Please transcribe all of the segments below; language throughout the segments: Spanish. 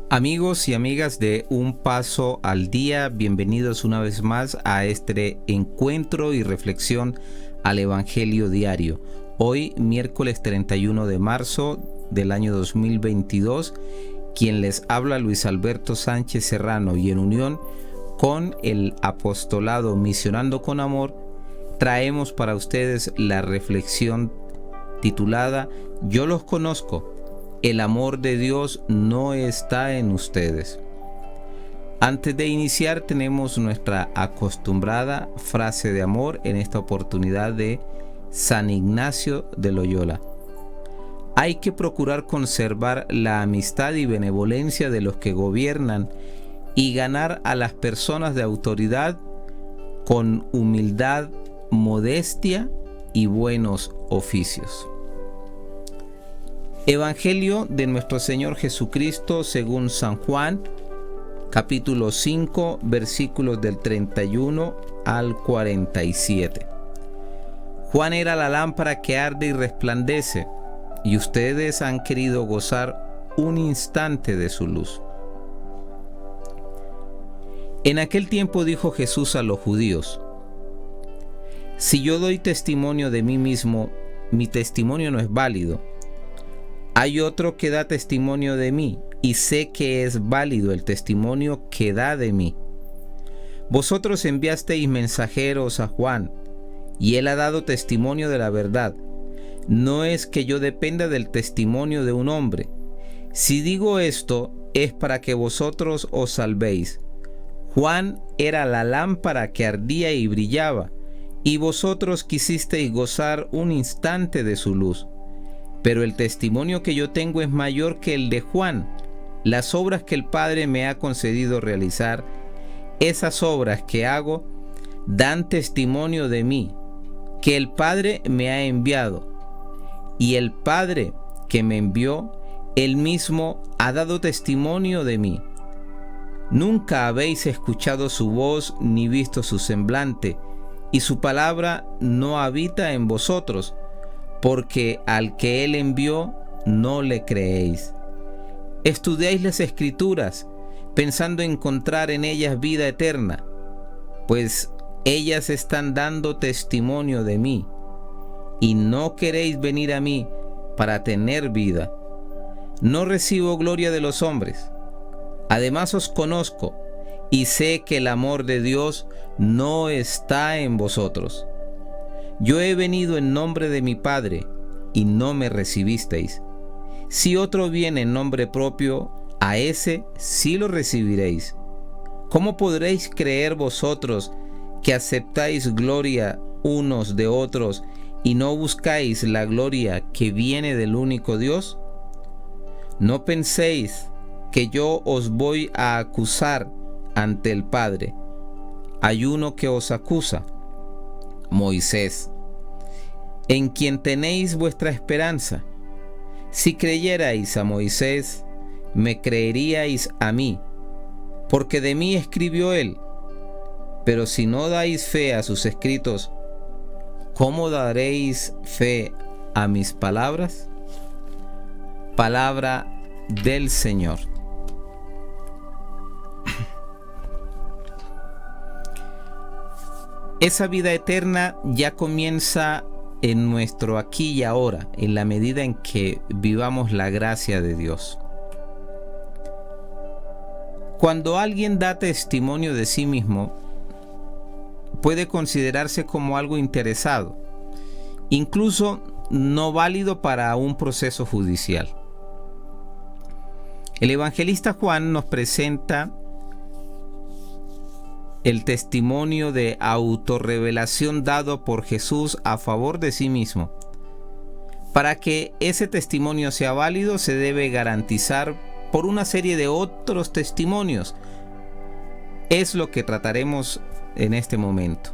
Amigos y amigas de Un Paso al Día, bienvenidos una vez más a este encuentro y reflexión al Evangelio Diario. Hoy, miércoles 31 de marzo del año 2022, quien les habla Luis Alberto Sánchez Serrano, y en unión con el apostolado Misionando con Amor, traemos para ustedes la reflexión titulada Yo los conozco. El amor de Dios no está en ustedes. Antes de iniciar, tenemos nuestra acostumbrada frase de amor, en esta oportunidad de San Ignacio de Loyola. Hay que procurar conservar la amistad y benevolencia de los que gobiernan y ganar a las personas de autoridad con humildad, modestia y buenos oficios. Evangelio de nuestro Señor Jesucristo según San Juan, capítulo 5, versículos del 31 al 47. Juan era la lámpara que arde y resplandece, y ustedes han querido gozar un instante de su luz. En aquel tiempo dijo Jesús a los judíos: si yo doy testimonio de mí mismo, mi testimonio no es válido. Hay otro que da testimonio de mí, y sé que es válido el testimonio que da de mí. Vosotros enviasteis mensajeros a Juan, y él ha dado testimonio de la verdad. No es que yo dependa del testimonio de un hombre. Si digo esto, es para que vosotros os salvéis. Juan era la lámpara que ardía y brillaba, y vosotros quisisteis gozar un instante de su luz. Pero el testimonio que yo tengo es mayor que el de Juan. Las obras que el Padre me ha concedido realizar, esas obras que hago, dan testimonio de mí, que el Padre me ha enviado. Y el Padre que me envió, él mismo ha dado testimonio de mí. Nunca habéis escuchado su voz ni visto su semblante, y su palabra no habita en vosotros, porque al que él envió no le creéis. Estudiáis las Escrituras, pensando encontrar en ellas vida eterna, pues ellas están dando testimonio de mí, y no queréis venir a mí para tener vida. No recibo gloria de los hombres. Además os conozco, y sé que el amor de Dios no está en vosotros. Yo he venido en nombre de mi Padre, y no me recibisteis. Si otro viene en nombre propio, a ese sí lo recibiréis. ¿Cómo podréis creer vosotros que aceptáis gloria unos de otros y no buscáis la gloria que viene del único Dios? No penséis que yo os voy a acusar ante el Padre. Hay uno que os acusa, Moisés, en quien tenéis vuestra esperanza. Si creyerais a Moisés, me creeríais a mí, porque de mí escribió él. Pero si no dais fe a sus escritos, ¿cómo daréis fe a mis palabras? Palabra del Señor. Esa vida eterna ya comienza en nuestro aquí y ahora, en la medida en que vivamos la gracia de Dios. Cuando alguien da testimonio de sí mismo, puede considerarse como algo interesado, incluso no válido para un proceso judicial. El evangelista Juan nos presenta el testimonio de autorrevelación dado por Jesús a favor de sí mismo. Para que ese testimonio sea válido, se debe garantizar por una serie de otros testimonios. Es lo que trataremos en este momento.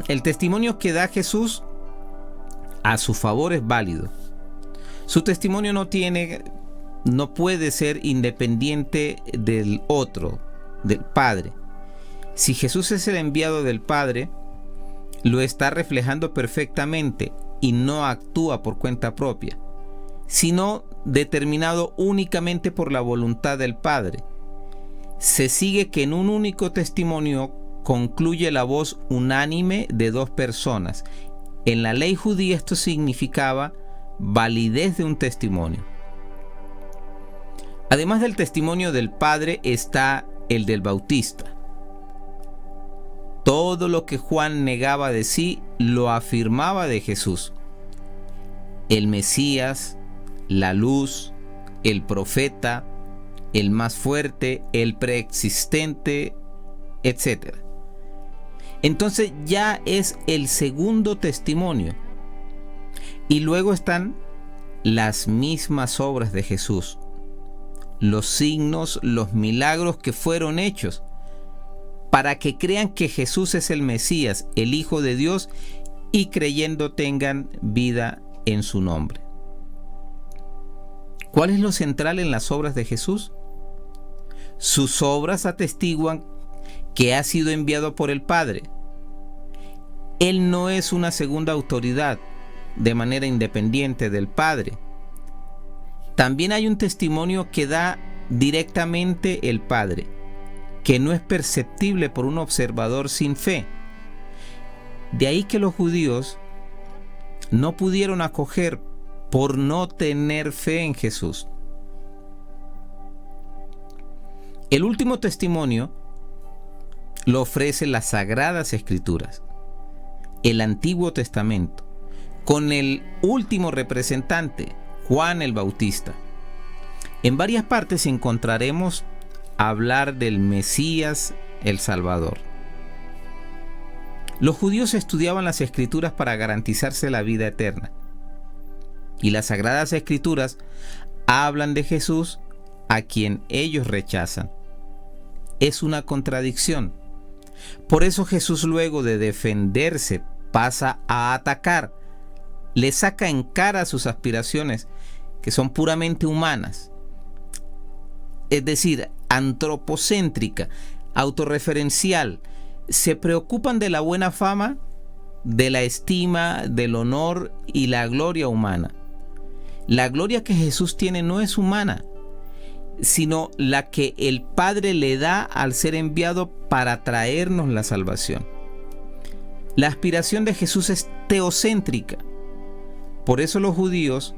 El testimonio que da Jesús a su favor es válido. Su testimonio no puede ser independiente del otro, del Padre. Si Jesús es el enviado del Padre, lo está reflejando perfectamente y no actúa por cuenta propia, sino determinado únicamente por la voluntad del Padre. Se sigue que en un único testimonio concluye la voz unánime de dos personas. En la ley judía esto significaba validez de un testimonio. Además del testimonio del Padre está el del Bautista. Todo lo que Juan negaba de sí lo afirmaba de Jesús. El Mesías, la luz, el profeta, el más fuerte, el preexistente, etc. Entonces ya es el segundo testimonio. Y luego están las mismas obras de Jesús, los signos, los milagros que fueron hechos, para que crean que Jesús es el Mesías, el Hijo de Dios, y creyendo tengan vida en su nombre. ¿Cuál es lo central en las obras de Jesús? Sus obras atestiguan que ha sido enviado por el Padre. Él no es una segunda autoridad de manera independiente del Padre. También hay un testimonio que da directamente el Padre, que no es perceptible por un observador sin fe. De ahí que los judíos no pudieron acoger por no tener fe en Jesús. El último testimonio lo ofrecen las Sagradas Escrituras, el Antiguo Testamento, con el último representante, Juan el Bautista. En varias partes encontraremos hablar del Mesías, el Salvador. Los judíos estudiaban las Escrituras para garantizarse la vida eterna. Y las Sagradas Escrituras hablan de Jesús, a quien ellos rechazan. Es una contradicción. Por eso Jesús, luego de defenderse, pasa a atacar. Le saca en cara sus aspiraciones, que son puramente humanas. Es decir, antropocéntrica, autorreferencial. Se preocupan de la buena fama, de la estima, del honor y la gloria humana. La gloria que Jesús tiene no es humana, sino la que el Padre le da al ser enviado para traernos la salvación. La aspiración de Jesús es teocéntrica. Por eso los judíos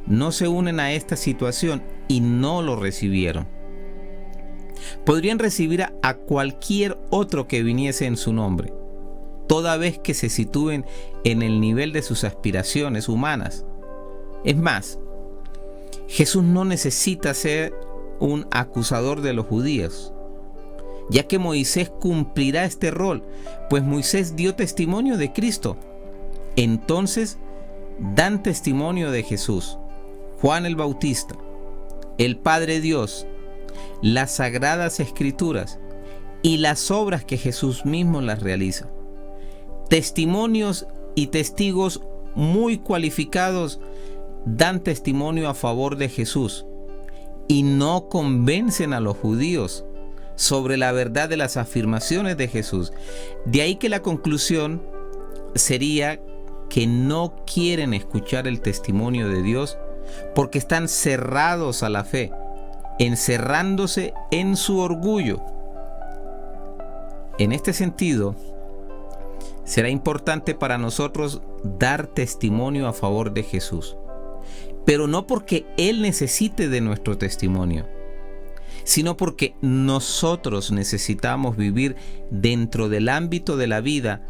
no se unen a esta situación y no lo recibieron. Podrían recibir a cualquier otro que viniese en su nombre, toda vez que se sitúen en el nivel de sus aspiraciones humanas. Es más, Jesús no necesita ser un acusador de los judíos, ya que Moisés cumplirá este rol, pues Moisés dio testimonio de Cristo. Entonces dan testimonio de Jesús, Juan el Bautista, el Padre Dios, las Sagradas Escrituras y las obras que Jesús mismo las realiza. Testimonios y testigos muy cualificados dan testimonio a favor de Jesús y no convencen a los judíos sobre la verdad de las afirmaciones de Jesús. De ahí que la conclusión sería que no quieren escuchar el testimonio de Dios porque están cerrados a la fe, encerrándose en su orgullo. En este sentido, será importante para nosotros dar testimonio a favor de Jesús, pero no porque Él necesite de nuestro testimonio, sino porque nosotros necesitamos vivir dentro del ámbito de la vida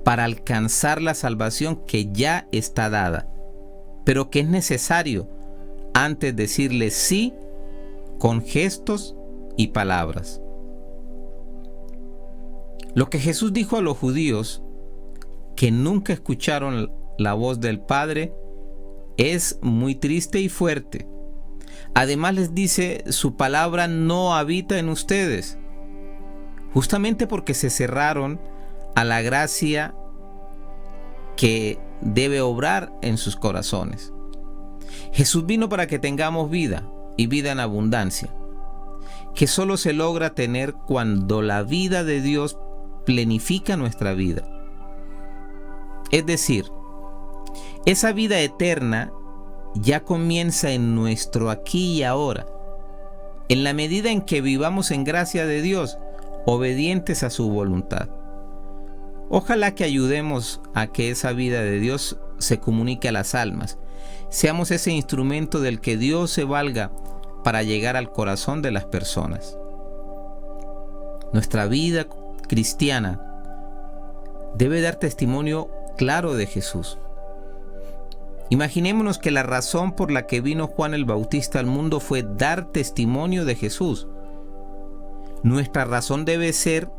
para alcanzar la salvación que ya está dada, pero que es necesario antes decirle sí con gestos y palabras. Lo que Jesús dijo a los judíos, que nunca escucharon la voz del Padre, es muy triste y fuerte. Además les dice, su palabra no habita en ustedes, justamente porque se cerraron a la gracia que debe obrar en sus corazones. Jesús vino para que tengamos vida, y vida en abundancia, que solo se logra tener cuando la vida de Dios plenifica nuestra vida. Es decir, esa vida eterna ya comienza en nuestro aquí y ahora, en la medida en que vivamos en gracia de Dios, obedientes a su voluntad. Ojalá que ayudemos a que esa vida de Dios se comunique a las almas. Seamos ese instrumento del que Dios se valga para llegar al corazón de las personas. Nuestra vida cristiana debe dar testimonio claro de Jesús. Imaginémonos que la razón por la que vino Juan el Bautista al mundo fue dar testimonio de Jesús. Nuestra razón debe ser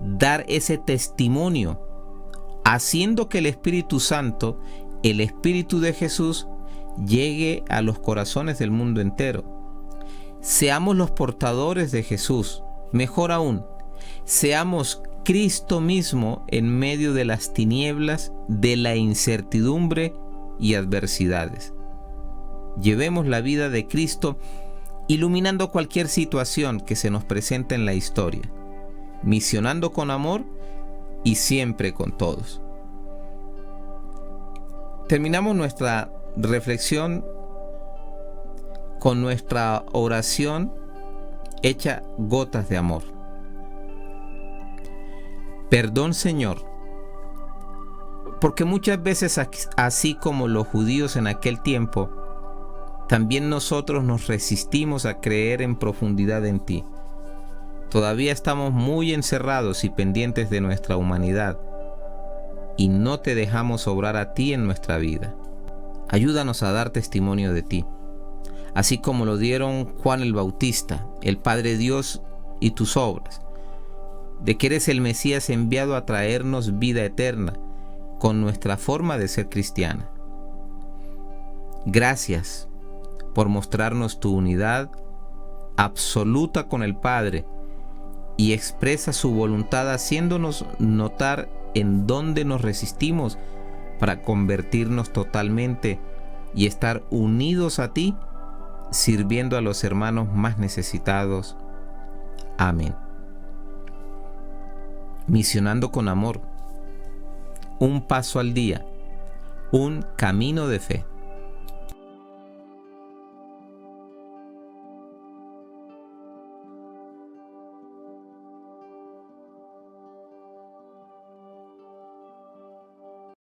dar ese testimonio, haciendo que el Espíritu Santo, el Espíritu de Jesús, llegue a los corazones del mundo entero. Seamos los portadores de Jesús. Mejor aún, seamos Cristo mismo en medio de las tinieblas, de la incertidumbre y adversidades. Llevemos la vida de Cristo iluminando cualquier situación que se nos presente en la historia, misionando con amor y siempre con todos. Terminamos nuestra reflexión con nuestra oración hecha gotas de amor. Perdón, Señor, porque muchas veces, así como los judíos en aquel tiempo, también nosotros nos resistimos a creer en profundidad en ti. Todavía estamos muy encerrados y pendientes de nuestra humanidad y no te dejamos obrar a ti en nuestra vida. Ayúdanos a dar testimonio de ti, así como lo dieron Juan el Bautista, el Padre Dios y tus obras, de que eres el Mesías enviado a traernos vida eterna con nuestra forma de ser cristiana. Gracias por mostrarnos tu unidad absoluta con el Padre y expresa su voluntad haciéndonos notar en dónde nos resistimos para convertirnos totalmente y estar unidos a ti, sirviendo a los hermanos más necesitados. Amén. Misionando con amor. Un paso al día. Un camino de fe.